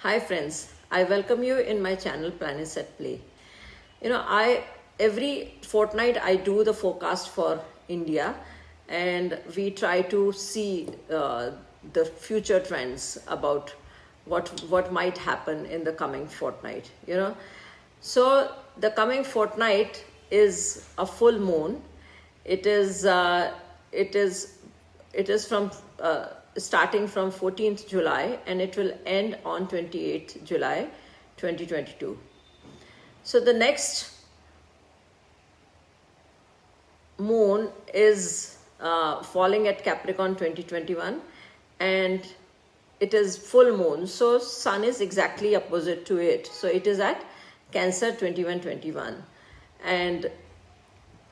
Hi friends, I welcome you in my channel Planets at Play. Every fortnight I do the forecast for India, and we try to see the future trends about what might happen in the coming fortnight. So the coming fortnight is a full moon. It is it is it is from starting from 14th July, and it will end on 28th July 2022. So the next moon is falling at Capricorn 2021, and it is full moon. So sun is exactly opposite to it. So it is at Cancer 2121, and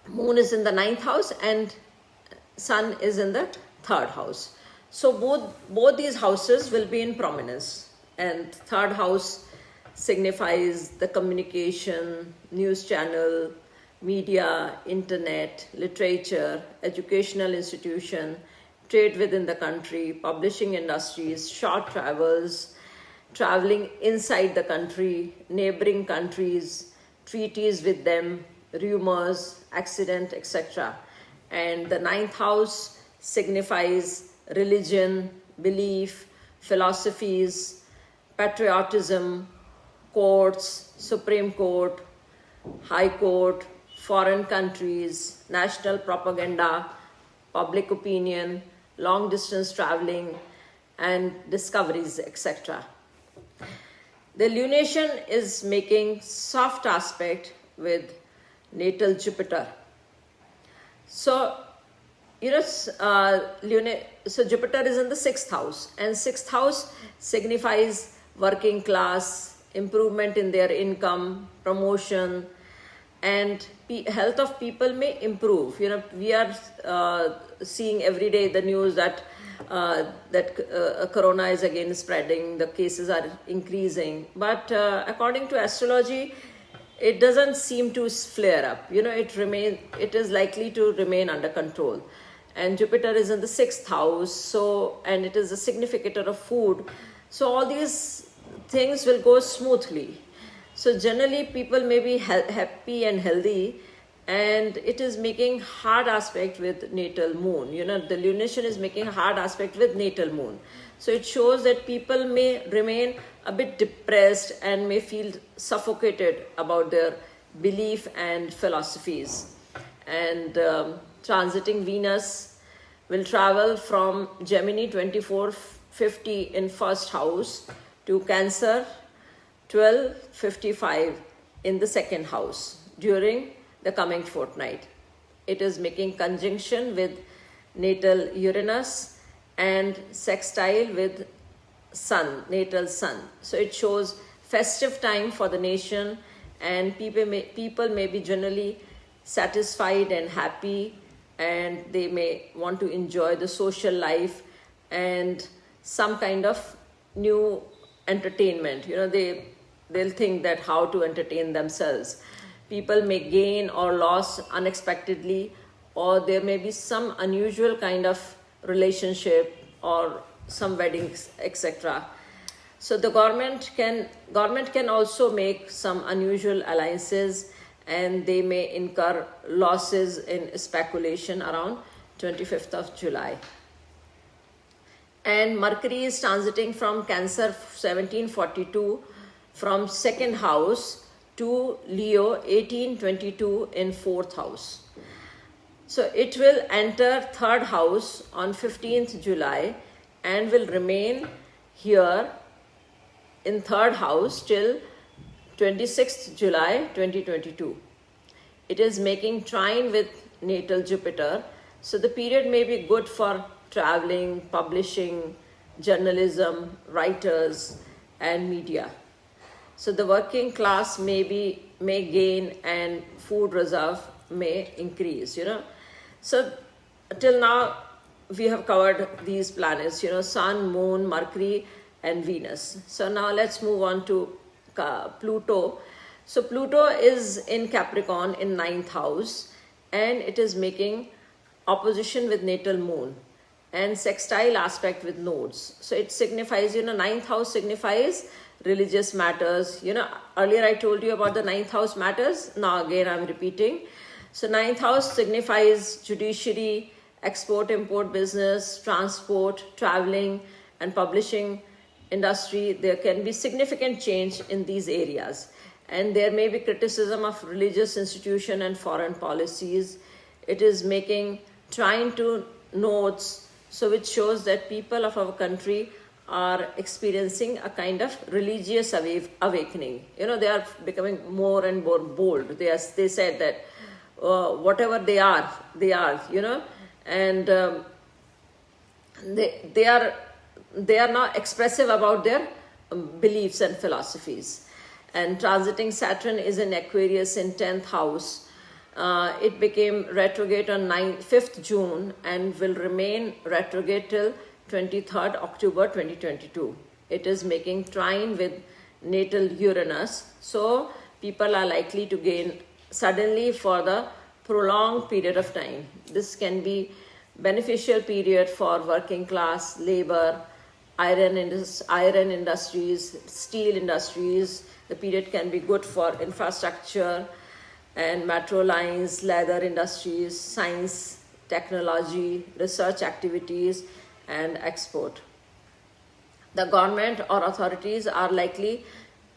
moon is in the ninth house and sun is in the third house. So both these houses will be in prominence, and third house signifies the communication, news channel, media, internet, literature, educational institution, trade within the country, publishing industries, short travels, traveling inside the country, neighboring countries, treaties with them, rumors, accident, etc. And the ninth house signifies religion, belief, philosophies, patriotism, courts, Supreme Court, High Court, foreign countries, national propaganda, public opinion, long distance traveling, and discoveries, etc. The lunation is making soft aspect with natal Jupiter. So, so Jupiter is in the sixth house, and sixth house signifies working class, improvement in their income, promotion, and health of people may improve. We are seeing every day the news that corona is again spreading, the cases are increasing, but according to astrology, it doesn't seem to flare up. It is likely to remain under control. And Jupiter is in the sixth house, and it is a significator of food. So all these things will go smoothly. So generally people may be happy and healthy, and it is making hard aspect with natal moon. The lunation is making a hard aspect with natal moon. So it shows that people may remain a bit depressed and may feel suffocated about their belief and philosophies. And transiting Venus will travel from Gemini 2450 in first house to Cancer 1255 in the second house during the coming fortnight. It is making conjunction with natal Uranus and sextile with sun, natal sun. So it shows festive time for the nation, and people may be generally satisfied and happy, and they may want to enjoy the social life and some kind of new entertainment. They'll think that how to entertain themselves. People may gain or lose unexpectedly, or there may be some unusual kind of relationship or some weddings, etc. So the government can also make some unusual alliances, and they may incur losses in speculation around 25th of July. And Mercury is transiting from Cancer 1742 from second house to Leo 1822 in fourth house. So it will enter third house on 15th July and will remain here in third house till 26th July 2022. It is making trine with natal Jupiter. So the period may be good for traveling, publishing, journalism, writers, and media. So the working class may gain, and food reserve may increase. So till now we have covered these planets, Sun, Moon, Mercury, and Venus. So now let's move on to Pluto. So Pluto is in Capricorn in ninth house, and it is making opposition with natal moon. and sextile aspect with nodes. So it signifies, ninth house signifies religious matters. Earlier I told you about the ninth house matters. Now again I'm repeating. So ninth house signifies judiciary, export, import business, transport, traveling, and publishing industry. There can be significant change in these areas. And there may be criticism of religious institution and foreign policies. It is making trine to nodes, so which shows that people of our country are experiencing a kind of religious awakening. They are becoming more and more bold. They said that whatever they are, and they are now expressive about their beliefs and philosophies. And transiting Saturn is in Aquarius in 10th house. It became retrograde on 5th June and will remain retrograde till 23rd October 2022. It is making trine with natal Uranus. So people are likely to gain suddenly for the prolonged period of time. This can be beneficial period for working class, labor, iron industries, steel industries. The period can be good for infrastructure and metro lines, leather industries, science, technology, research activities, and export. The government or authorities are likely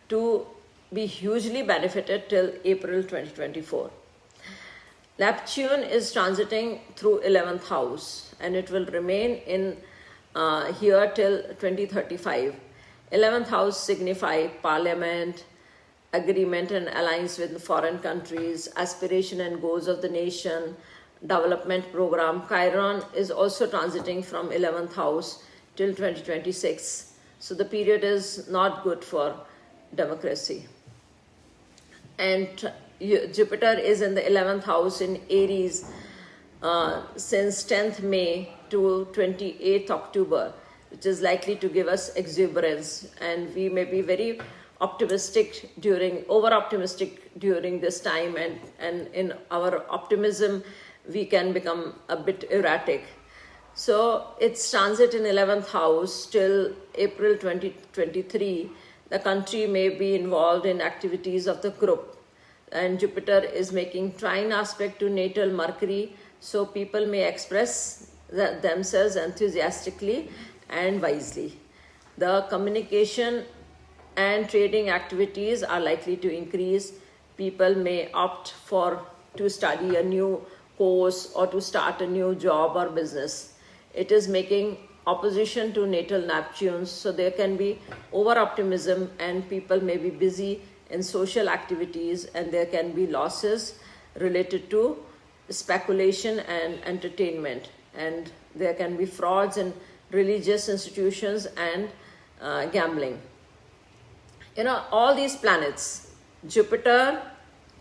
to be hugely benefited till April 2024. Neptune is transiting through 11th house and it will remain in here till 2035. 11th house signify parliament, agreement and alliance with foreign countries, aspiration and goals of the nation, development program. Chiron is also transiting from 11th house till 2026. So the period is not good for democracy. And Jupiter is in the 11th house in Aries since 10th May to 28th October, which is likely to give us exuberance, and we may be very over optimistic during this time, and in our optimism we can become a bit erratic. So its transit in 11th house till April 2023. The country may be involved in activities of the group, and Jupiter is making trine aspect to natal Mercury, so people may express themselves enthusiastically and wisely. The communication and trading activities are likely to increase. People may opt to study a new course or to start a new job or business. It is making opposition to natal Neptune, so there can be over optimism and people may be busy in social activities, and there can be losses related to speculation and entertainment, and there can be frauds in religious institutions and gambling. All these planets, Jupiter,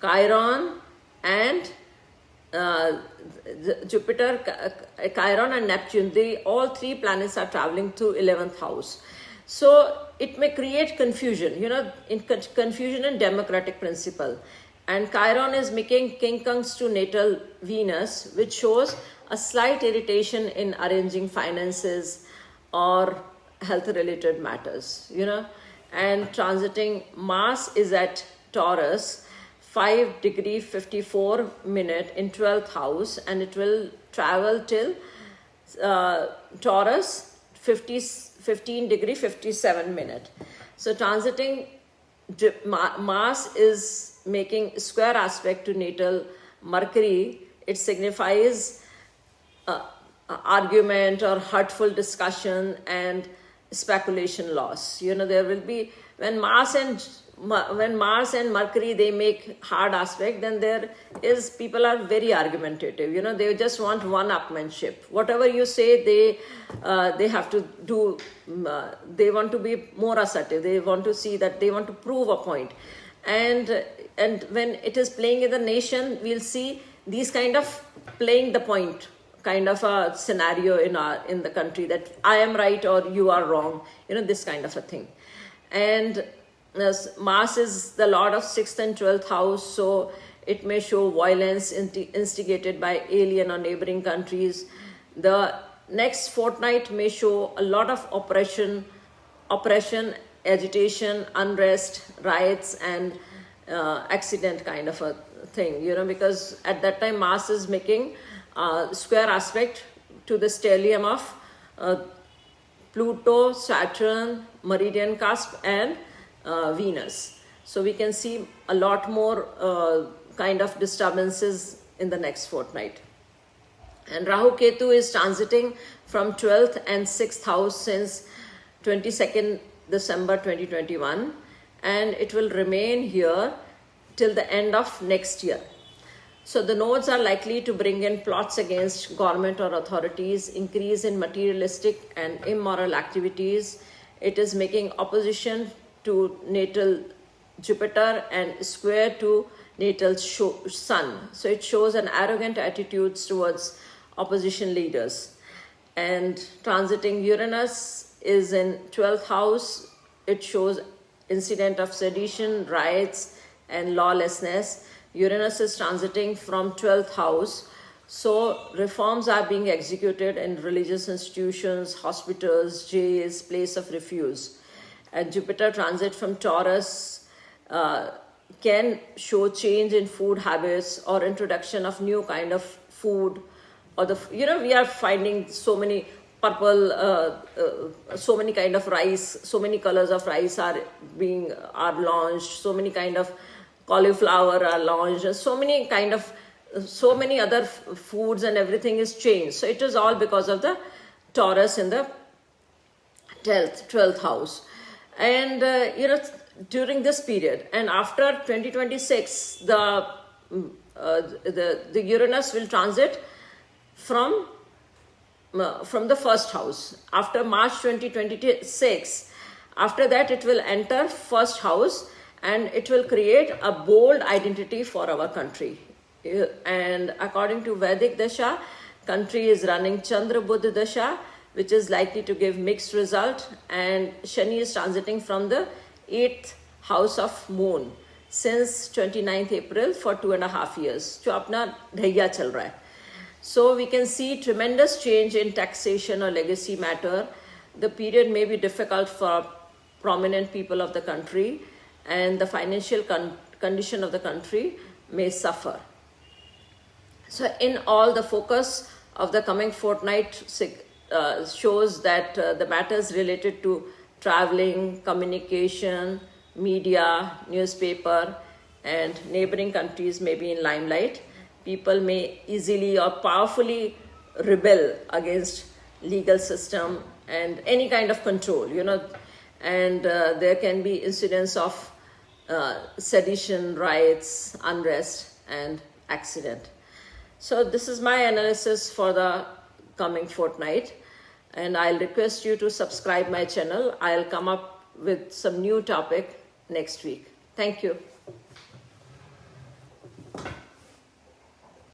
Chiron, and Chiron and Neptune, all three planets are traveling through 11th house. So it may create confusion, confusion in democratic principle. And Chiron is making quincunx to natal Venus, which shows a slight irritation in arranging finances or health-related matters, And transiting Mars is at Taurus, 5 degree 54 minute in 12th house, and it will travel till Taurus 15 degree 57 minute. So transiting Mars is making square aspect to natal Mercury. It signifies argument or hurtful discussion and speculation loss. There will be, when Mars and Mercury, they make hard aspect, then people are very argumentative. They just want one-upmanship. Whatever you say, they have to do. They want to be more assertive. They want to see that they want to prove a point. And when it is playing in the nation, we'll see these kind of playing the point kind of a scenario in the country, that I am right or you are wrong. This kind of a thing. And Mars is the lord of 6th and 12th house, so it may show violence instigated by alien or neighboring countries. The next fortnight may show a lot of oppression, agitation, unrest, riots, and accident kind of a thing, because at that time Mars is making square aspect to the stellium of Pluto, Saturn, meridian cusp, and Venus. So we can see a lot more kind of disturbances in the next fortnight. And Rahu Ketu is transiting from 12th and 6th house since 22nd December 2021, and it will remain here till the end of next year. So the nodes are likely to bring in plots against government or authorities, increase in materialistic and immoral activities. It is making opposition to natal Jupiter and square to natal Sun. So it shows an arrogant attitude towards opposition leaders. And transiting Uranus is in 12th house. It shows incident of sedition, riots, and lawlessness. Uranus is transiting from 12th house. So reforms are being executed in religious institutions, hospitals, jails, place of refuge. And Jupiter transit from Taurus can show change in food habits or introduction of new kind of food, or we are finding so many purple, so many kind of rice, so many colors of rice are launched, so many kind of cauliflower are launched, so many other foods, and everything is changed. So it is all because of the Taurus in the 12th house. And during this period and after 2026, the Uranus will transit from the first house. After March 2026, after that it will enter first house, and it will create a bold identity for our country. And according to Vedic Dasha, country is running Chandra Buddha Dasha, which is likely to give mixed result. And Shani is transiting from the 8th house of moon since 29th April for 2.5 years. जो अपना ढैया चल रहा है. So we can see tremendous change in taxation or legacy matter. The period may be difficult for prominent people of the country, and the financial condition of the country may suffer. So in all, the focus of the coming fortnight shows that the matters related to traveling, communication, media, newspaper, and neighboring countries may be in limelight. People may easily or powerfully rebel against legal system and any kind of control, and there can be incidents of sedition, riots, unrest, and accident. So this is my analysis for the coming fortnight, and I'll request you to subscribe my channel. I'll come up with some new topic next week. Thank you.